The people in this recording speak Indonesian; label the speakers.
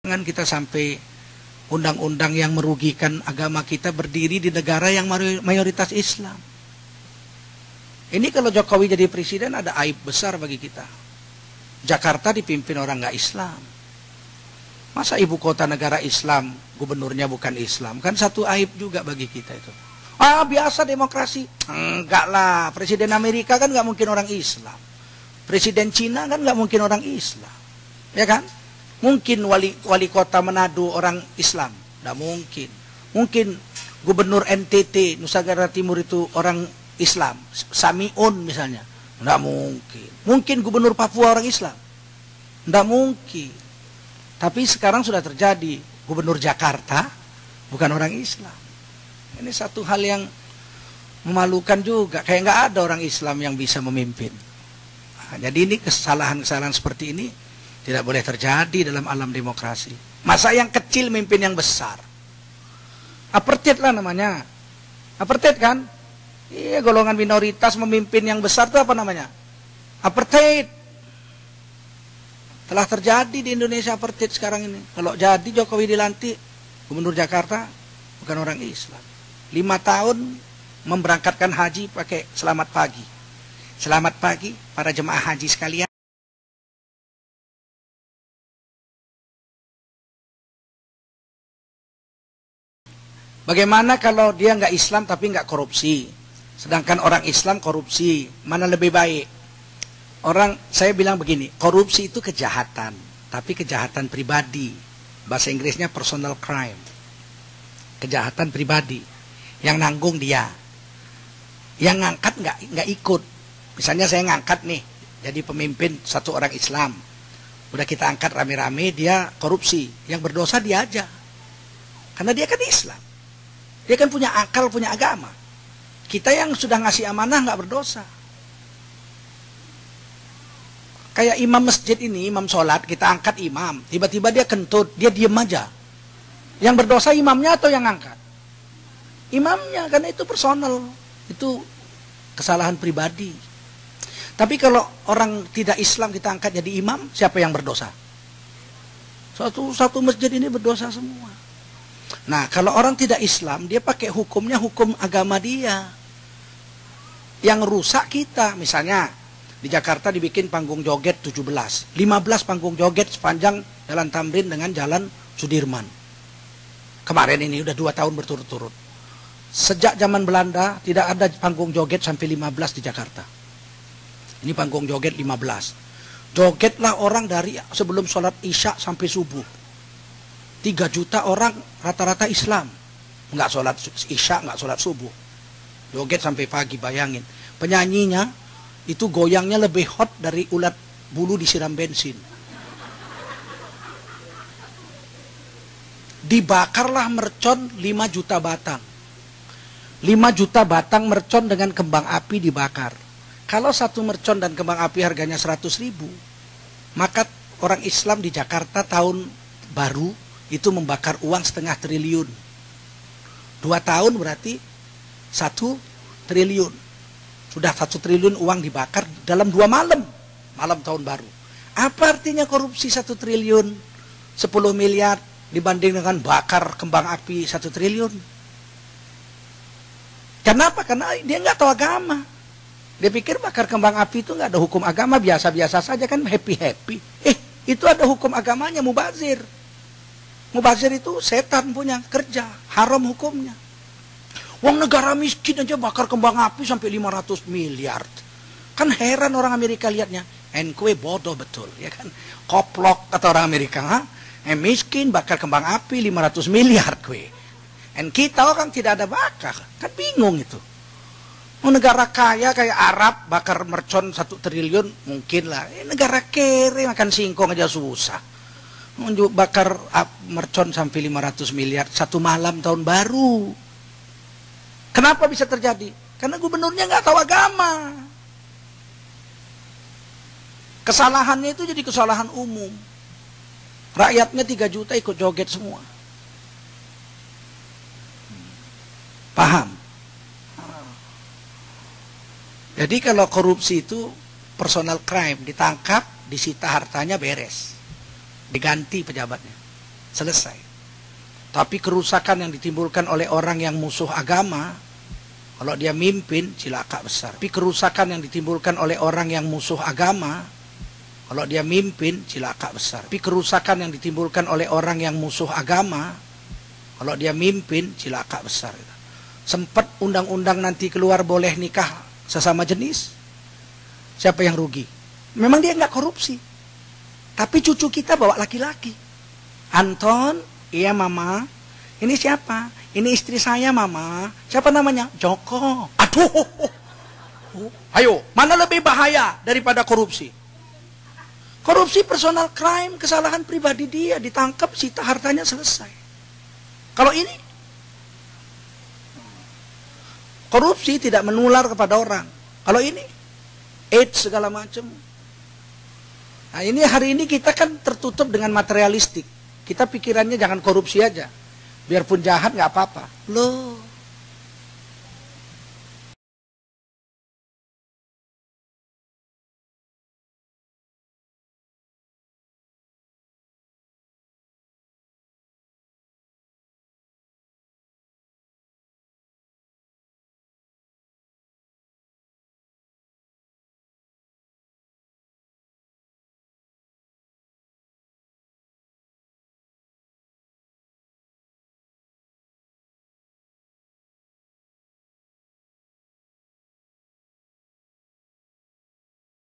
Speaker 1: Jangan kita sampai undang-undang yang merugikan agama kita berdiri di negara yang mayoritas Islam. Ini kalau Jokowi jadi presiden ada aib besar bagi kita. Jakarta dipimpin orang nggak Islam. Masa ibu kota negara Islam, gubernurnya bukan Islam? Kan satu aib juga bagi kita itu. Ah, biasa demokrasi. Enggak lah, presiden Amerika kan nggak mungkin orang Islam. Presiden Cina kan nggak mungkin orang Islam. Ya kan? Mungkin wali kota Manado orang Islam? Nggak mungkin. Mungkin gubernur NTT, Nusa Tenggara Timur itu orang Islam. Samiun misalnya. Nggak mungkin. Mungkin gubernur Papua orang Islam? Nggak mungkin. Tapi sekarang sudah terjadi. Gubernur Jakarta bukan orang Islam. Ini satu hal yang memalukan juga. Kayak nggak ada orang Islam yang bisa memimpin. Nah, jadi ini kesalahan-kesalahan seperti ini tidak boleh terjadi dalam alam demokrasi. Masa yang kecil mimpin yang besar. Apartheid lah namanya. Apartheid kan? Iya, golongan minoritas memimpin yang besar itu apa namanya? Apartheid. Telah terjadi di Indonesia apartheid sekarang ini. Kalau jadi Jokowi dilantik gubernur Jakarta bukan orang Islam. 5 tahun memberangkatkan haji pakai selamat pagi. Selamat pagi para jemaah haji sekalian. Bagaimana kalau dia nggak Islam tapi nggak korupsi? Sedangkan orang Islam korupsi, mana lebih baik? Saya bilang begini, korupsi itu kejahatan, tapi kejahatan pribadi. Bahasa Inggrisnya personal crime. Kejahatan pribadi. Yang nanggung dia. Yang ngangkat nggak ikut. Misalnya saya ngangkat nih, jadi pemimpin satu orang Islam. Udah kita angkat rame-rame, dia korupsi. Yang berdosa dia aja. Karena dia kan Islam. Dia kan punya akal, punya agama. Kita yang sudah ngasih amanah nggak berdosa. Kayak imam masjid ini, imam sholat, kita angkat imam. Tiba-tiba dia kentut, dia diem aja. Yang berdosa imamnya atau yang angkat? Imamnya, karena itu personal. Itu kesalahan pribadi. Tapi kalau orang tidak Islam kita angkat jadi imam, siapa yang berdosa? Satu masjid ini berdosa semua. Nah, kalau orang tidak Islam, dia pakai hukumnya hukum agama dia. Yang rusak kita, misalnya di Jakarta dibikin panggung joget 17. 15 panggung joget sepanjang Jalan Tamrin dengan Jalan Sudirman. Kemarin ini udah 2 tahun berturut-turut. Sejak zaman Belanda tidak ada panggung joget sampai 15 di Jakarta. Ini panggung joget 15. Jogetlah orang dari sebelum sholat Isya sampai subuh. 3 juta orang rata-rata Islam. Nggak sholat Isya, nggak sholat subuh. Joget sampai pagi, bayangin. Penyanyinya itu goyangnya lebih hot dari ulat bulu disiram bensin. Dibakarlah mercon 5 juta batang. 5 juta batang mercon dengan kembang api dibakar. Kalau satu mercon dan kembang api harganya 100.000, maka orang Islam di Jakarta tahun baru itu membakar uang 0,5 triliun. 2 tahun berarti 1 triliun. Sudah 1 triliun uang dibakar dalam 2 malam. Malam tahun baru. Apa artinya korupsi 1 triliun? 10 miliar dibanding dengan bakar kembang api 1 triliun. Kenapa? Karena dia nggak tahu agama. Dia pikir bakar kembang api itu nggak ada hukum agama, biasa-biasa saja kan, happy-happy. Itu ada hukum agamanya, mubazir. Mubazir itu setan punya kerja, haram hukumnya. Wong negara miskin aja bakar kembang api sampai 500 miliar. Kan heran orang Amerika lihatnya. Kue bodoh betul, ya kan? Koplok kata orang Amerika, ha? Miskin bakar kembang api 500 miliar kue. Kita orang tidak ada bakar, kan bingung itu. Negara kaya kayak Arab bakar mercon 1 triliun mungkin lah. Negara kere makan singkong aja susah. Bakar mercon sampai 500 miliar 1 malam tahun baru. Kenapa bisa terjadi? Karena gubernurnya nggak tahu agama. Kesalahannya itu jadi kesalahan umum. Rakyatnya 3 juta ikut joget semua. Paham? Jadi kalau korupsi itu personal crime, ditangkap, disita hartanya, beres. Diganti pejabatnya. selesai. Tapi kerusakan yang ditimbulkan oleh orang yang musuh agama, kalau dia mimpin, cilaka besar. Tapi kerusakan yang ditimbulkan oleh orang yang musuh agama, kalau dia mimpin, cilaka besar. Tapi kerusakan yang ditimbulkan oleh orang yang musuh agama, kalau dia mimpin, cilaka besar. Sempat undang-undang nanti keluar boleh nikah sesama jenis. Siapa yang rugi? Memang dia nggak korupsi. Tapi cucu kita bawa laki-laki. Anton, iya mama. Ini siapa? Ini istri saya mama. Siapa namanya? Joko. Aduh. Ayo, mana lebih bahaya daripada korupsi? Korupsi personal crime, kesalahan pribadi dia, ditangkap, sita hartanya, selesai. Kalau ini, korupsi tidak menular kepada orang. Kalau ini, AIDS segala macam. Nah ini hari ini kita kan tertutup dengan materialistik. Kita pikirannya jangan korupsi aja. Biarpun jahat nggak apa-apa. Loh,